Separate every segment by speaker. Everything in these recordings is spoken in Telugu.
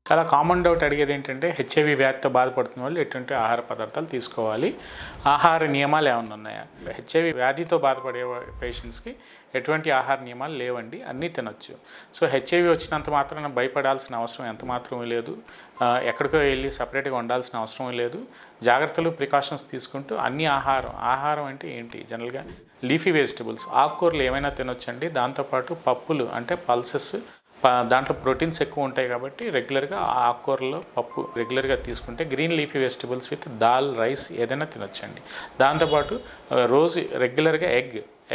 Speaker 1: చాలా కామన్ డౌట్ అడిగేది ఏంటంటే హెచ్ఐవి వ్యాధితో బాధపడుతున్న వాళ్ళు ఎటువంటి ఆహార పదార్థాలు తీసుకోవాలి, ఆహార నియమాలు ఏమైనా ఉన్నాయా? హెచ్ఐవి వ్యాధితో బాధపడే పేషెంట్స్కి ఎటువంటి ఆహార నియమాలు లేవండి, అన్నీ తినొచ్చు. సో హెచ్ఐవి వచ్చినంత మాత్రాన భయపడాల్సిన అవసరం ఎంత మాత్రమే లేదు, ఎక్కడికో వెళ్ళి సపరేట్గా ఉండాల్సిన అవసరం లేదు. జాగ్రత్తలు ప్రికాషన్స్ తీసుకుంటూ అన్ని ఆహారం అంటే ఏంటి? జనరల్గా లీఫీ వెజిటబుల్స్, ఆకుకూరలు ఏమైనా తినొచ్చండి. దాంతోపాటు పప్పులు అంటే పల్సెస్, దాంట్లో ప్రోటీన్స్ ఎక్కువ ఉంటాయి కాబట్టి రెగ్యులర్గా ఆకుకూరలో పప్పు రెగ్యులర్గా తీసుకుంటే green leafy vegetables with dal, rice ఏదైనా తినొచ్చండి. దాంతోపాటు రోజు రెగ్యులర్గా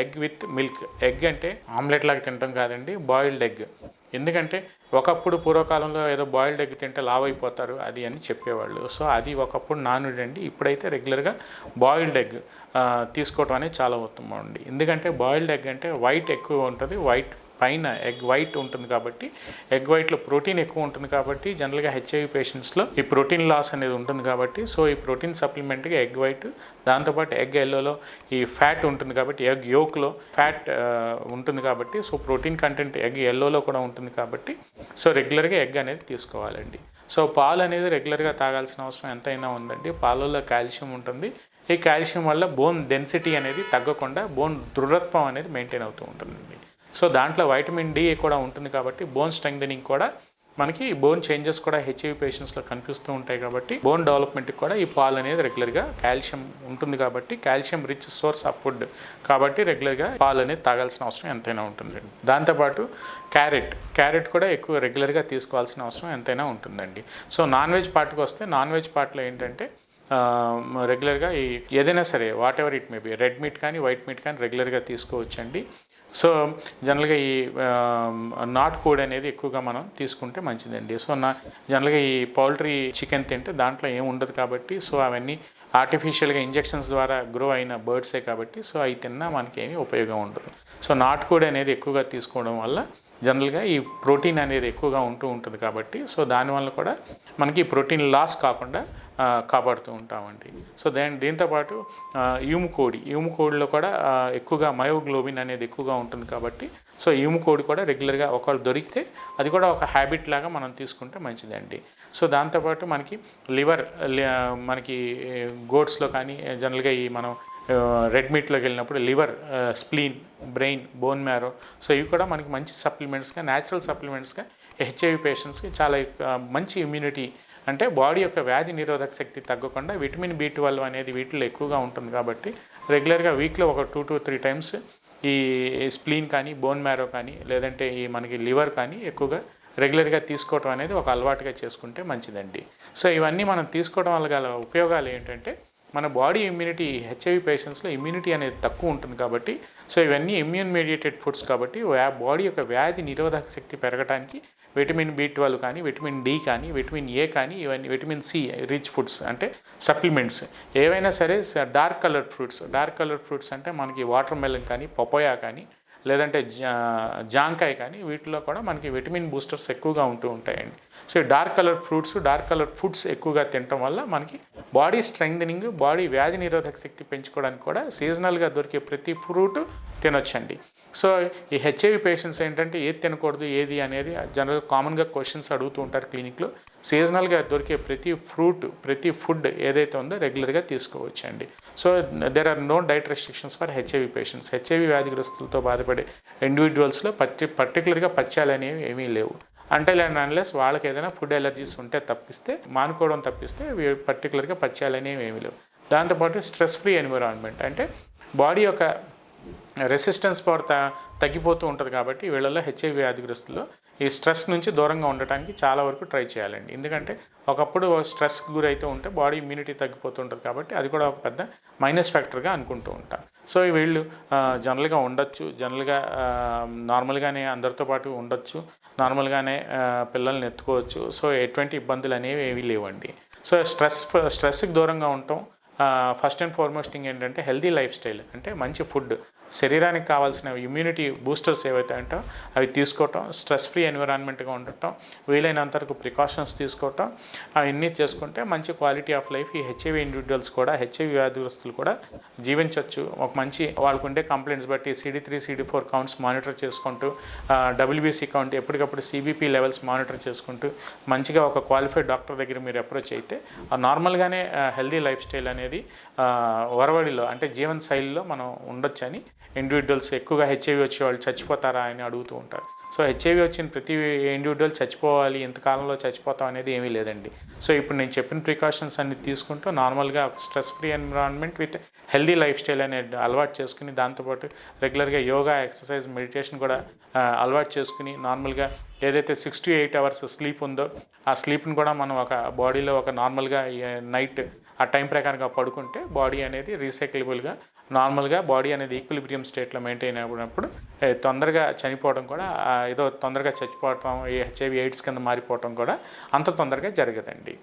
Speaker 1: ఎగ్ విత్ మిల్క్. ఎగ్ అంటే ఆమ్లెట్ లాగా తినడం కాదండి, బాయిల్డ్ ఎగ్. ఎందుకంటే ఒకప్పుడు పూర్వకాలంలో ఏదో బాయిల్డ్ ఎగ్ తింటే లావ్ అయిపోతారు అది అని చెప్పేవాళ్ళు. సో అది ఒకప్పుడు నానుడండి. ఇప్పుడైతే రెగ్యులర్గా బాయిల్డ్ ఎగ్ తీసుకోవడం అనేది చాలా ఉత్తమం అండి. ఎందుకంటే బాయిల్డ్ ఎగ్ అంటే వైట్ ఎక్కువ ఉంటుంది, పైన ఎగ్ వైట్ ఉంటుంది కాబట్టి, ఎగ్ వైట్లో ప్రోటీన్ ఎక్కువ ఉంటుంది కాబట్టి జనరల్గా హెచ్ఐవి పేషెంట్స్లో ఈ ప్రోటీన్ లాస్ అనేది ఉంటుంది కాబట్టి, సో ఈ ప్రోటీన్ సప్లిమెంట్గా ఎగ్ వైట్, దాంతోపాటు ఎగ్ ఎల్లోలో ఈ ఫ్యాట్ ఉంటుంది కాబట్టి, ఎగ్ యోక్లో ఫ్యాట్ ఉంటుంది కాబట్టి, సో ప్రోటీన్ కంటెంట్ ఎగ్ ఎల్లోలో కూడా ఉంటుంది కాబట్టి, సో రెగ్యులర్గా ఎగ్ అనేది తీసుకోవాలండి. సో పాలు అనేది రెగ్యులర్గా తాగాల్సిన అవసరం ఎంతైనా ఉందండి. పాలల్లో కాల్షియం ఉంటుంది. ఈ కాల్షియం వల్ల బోన్ డెన్సిటీ అనేది తగ్గకుండా బోన్ దృఢత్వం అనేది మెయింటైన్ అవుతూ ఉంటుందండి. సో దాంట్లో వైటమిన్ డి కూడా ఉంటుంది కాబట్టి బోన్ స్ట్రెంగ్థనింగ్ కూడా, మనకి బోన్ చేంజెస్ కూడా హెచ్ఐవి పేషెంట్స్లో కనిపిస్తూ ఉంటాయి కాబట్టి బోన్ డెవలప్మెంట్కి కూడా ఈ పాలు అనేది రెగ్యులర్గా కాల్షియం ఉంటుంది కాబట్టి, calcium rich source of food కాబట్టి రెగ్యులర్గా పాలు అనేది తాగాల్సిన అవసరం ఎంతైనా ఉంటుందండి. దాంతోపాటు క్యారెట్ కూడా ఎక్కువ రెగ్యులర్గా తీసుకోవాల్సిన అవసరం ఎంతైనా ఉంటుందండి. సో నాన్ వెజ్ పార్ట్కి వస్తే, నాన్ వెజ్ పార్ట్లో ఏంటంటే రెగ్యులర్గా ఈ ఏదైనా సరే what ever it may be, red meat కానీ వైట్ మీట్ కానీ రెగ్యులర్గా తీసుకోవచ్చండి. సో జనరల్గా ఈ నాటుకోడి అనేది ఎక్కువగా మనం తీసుకుంటే మంచిదండి. సో జనరల్గా ఈ పౌల్ట్రీ చికెన్ తింటే దాంట్లో ఏమి ఉండదు కాబట్టి, సో అవన్నీ ఆర్టిఫిషియల్గా ఇంజెక్షన్స్ ద్వారా గ్రో అయిన బర్డ్సే కాబట్టి, సో అవి తిన్నా మనకేమీ ఉపయోగం ఉండదు. సో నాటుకోడి అనేది ఎక్కువగా తీసుకోవడం వల్ల జనరల్గా ఈ ప్రోటీన్ అనేది ఎక్కువగా ఉంటుంది కాబట్టి, సో దానివల్ల కూడా మనకి ప్రోటీన్ లాస్ కాకుండా కాపాడుతూ ఉంటామండి. సో దీంతోపాటు ఈముకోడిలో కూడా ఎక్కువగా మయోగ్లోబిన్ అనేది ఎక్కువగా ఉంటుంది కాబట్టి, సో ఈముకోడి కూడా రెగ్యులర్గా ఒకవేళ దొరికితే అది కూడా ఒక హ్యాబిట్ లాగా మనం తీసుకుంటే మంచిదండి. సో దాంతోపాటు మనకి మనకి గోట్స్లో కానీ జనరల్గా ఈ మనం రెడ్ మీట్లోకి వెళ్ళినప్పుడు liver, spleen, brain, bone marrow, so ఇవి కూడా మనకి మంచి సప్లిమెంట్స్గా, న్యాచురల్ సప్లిమెంట్స్గా హెచ్ఐవి పేషెంట్స్కి చాలా మంచి ఇమ్యూనిటీ, అంటే బాడీ యొక్క వ్యాధి నిరోధక శక్తి తగ్గకుండా విటమిన్ B12 అనేది వీటిలో ఎక్కువగా ఉంటుంది కాబట్టి రెగ్యులర్గా వీక్లో ఒక 2 to 3 times ఈ స్ప్లీన్ కానీ, బోన్ మ్యారో కానీ, లేదంటే ఈ మనకి లివర్ కానీ ఎక్కువగా రెగ్యులర్గా తీసుకోవడం అనేది ఒక అలవాటుగా చేసుకుంటే మంచిదండి. సో ఇవన్నీ మనం తీసుకోవడం వల్ల గల ఉపయోగాలు ఏంటంటే, మన బాడీ ఇమ్యూనిటీ, హెచ్ఐవి పేషెంట్స్లో ఇమ్యూనిటీ అనేది తక్కువ ఉంటుంది కాబట్టి, సో ఇవన్నీ ఇమ్యూన్ మీడియేటెడ్ ఫుడ్స్ కాబట్టి బాడీ యొక్క వ్యాధి నిరోధక శక్తి పెరగడానికి విటమిన్ B12 కానీ, విటమిన్ డి కానీ, విటమిన్ ఏ కానీ, ఇవన్నీ విటమిన్ సి రిచ్ ఫుడ్స్ అంటే సప్లిమెంట్స్ ఏవైనా సరే, డార్క్ కలర్డ్ ఫ్రూట్స్ అంటే మనకి వాటర్ మెలన్ కానీ, పపోయా కానీ, లేదంటే జాంకాయ కానీ, వీటిలో కూడా మనకి విటమిన్ బూస్టర్స్ ఎక్కువగా ఉంటాయండి. సో డార్క్ కలర్ ఫుడ్స్ ఎక్కువగా తినటం వల్ల మనకి బాడీ స్ట్రెంగ్థనింగ్, బాడీ వ్యాధి నిరోధక శక్తి పెంచుకోవడానికి కూడా సీజనల్గా దొరికే ప్రతి ఫ్రూట్ తినొచ్చండి. సో ఈ హెచ్ఐవి పేషెంట్స్ ఏంటంటే ఏది తినకూడదు ఏది అనేది జనరల్గా కామన్గా క్వశ్చన్స్ అడుగుతూ ఉంటారు క్లినిక్లో. సీజనల్గా దొరికే ప్రతి ఫుడ్ ఏదైతే ఉందో రెగ్యులర్గా తీసుకోవచ్చండి. So there are no diet restrictions for HIV patients. HIV వ్యాధిగ్రస్తులతో బాధపడే ఇండివిజువల్స్లో పర్టికులర్గా పథ్యాలు అనేవి ఏమీ లేవు. అన్లెస్ వాళ్ళకి ఏదైనా ఫుడ్ ఎలర్జీస్ ఉంటే మానుకోవడం తప్పిస్తే పర్టికులర్గా పథ్యాలు అనేవి ఏమీ లేవు. దాంతోపాటు స్ట్రెస్ ఫ్రీ ఎన్విరాన్మెంట్, అంటే బాడీ యొక్క రెసిస్టెన్స్ పవర్ తగ్గిపోతూ ఉంటుంది కాబట్టి వీళ్ళల్లో హెచ్ఐవి వ్యాధిగ్రస్తుల్లో ఈ స్ట్రెస్ నుంచి దూరంగా ఉండటానికి చాలా వరకు ట్రై చేయాలండి. ఎందుకంటే ఒకప్పుడు స్ట్రెస్కి గురైతే ఉంటే బాడీ ఇమ్యూనిటీ తగ్గిపోతుంటుంది కాబట్టి అది కూడా ఒక పెద్ద మైనస్ ఫ్యాక్టర్గా అనుకుంటూ ఉంటాం. సో వీళ్ళు జనరల్గా ఉండొచ్చు, నార్మల్గానే అందరితో పాటు ఉండొచ్చు, నార్మల్గానే పిల్లల్ని ఎత్తుకోవచ్చు. సో ఎటువంటి ఇబ్బందులు అనేవి ఏమీ లేవండి. సో స్ట్రెస్కి దూరంగా ఉండటం, ఫస్ట్ అండ్ ఫార్మోస్ట్ థింగ్ ఏంటంటే హెల్దీ లైఫ్ స్టైల్, అంటే మంచి ఫుడ్, శరీరానికి కావాల్సిన ఇమ్యూనిటీ బూస్టర్స్ ఏవైతే ఉంటాయో అవి తీసుకోవటం, స్ట్రెస్ ఫ్రీ ఎన్విరాన్మెంట్గా ఉండటం, వీలైనంత వరకు ప్రికాషన్స్ తీసుకోవటం, అవన్నీ చేసుకుంటే మంచి క్వాలిటీ ఆఫ్ లైఫ్ ఈ హెచ్ఐవి ఇండివిజువల్స్ కూడా, హెచ్ఐవి వ్యాధిగ్రస్తులు కూడా జీవించవచ్చు. ఒక మంచి వాళ్ళకు ఉండే కంప్లైంట్స్ బట్టి CD3 CD4 కౌంట్స్ మానిటర్ చేసుకుంటూ, WBC కౌంట్ ఎప్పటికప్పుడు CBP లెవెల్స్ మానిటర్ చేసుకుంటూ మంచిగా ఒక క్వాలిఫైడ్ డాక్టర్ దగ్గర మీరు అప్రోచ్ అయితే నార్మల్గానే హెల్దీ లైఫ్ స్టైల్ అనేది వరవడిలో అంటే జీవన శైలిలో మనం ఉండొచ్చని ఇండివిజువల్స్ ఎక్కువగా హెచ్ఐవి వచ్చే వాళ్ళు చచ్చిపోతారా అని అడుగుతూ ఉంటారు. సో హెచ్ఐవి వచ్చిన ప్రతి ఇండివిజువల్ చచ్చిపోవాలి, ఇంతకాలంలో చచ్చిపోతాం అనేది ఏమీ లేదండి. సో ఇప్పుడు నేను చెప్పిన ప్రికాషన్స్ అన్ని తీసుకుంటూ నార్మల్గా stress free environment with healthy life style అనేది అలవాటు చేసుకుని, దాంతోపాటు రెగ్యులర్గా యోగా, ఎక్సర్సైజ్, మెడిటేషన్ కూడా అలవాటు చేసుకుని నార్మల్గా ఏదైతే 6 to 8 hours స్లీప్ ఉందో ఆ స్లీప్ని కూడా మనం ఒక బాడీలో ఒక నార్మల్గా నైట్ ఆ టైం ప్రకారంగా పడుకుంటే బాడీ అనేది రీసైకిలబుల్గా నార్మల్గా బాడీ అనేది ఈక్విలిబ్రియం స్టేట్లో మెయింటైన్ అయినప్పుడు తొందరగా చనిపోవడం కూడా ఏదో తొందరగా చచ్చిపోవటం, హెచ్ఐవి ఎయిడ్స్ కింద మారిపోవటం కూడా అంత తొందరగా జరగదండి.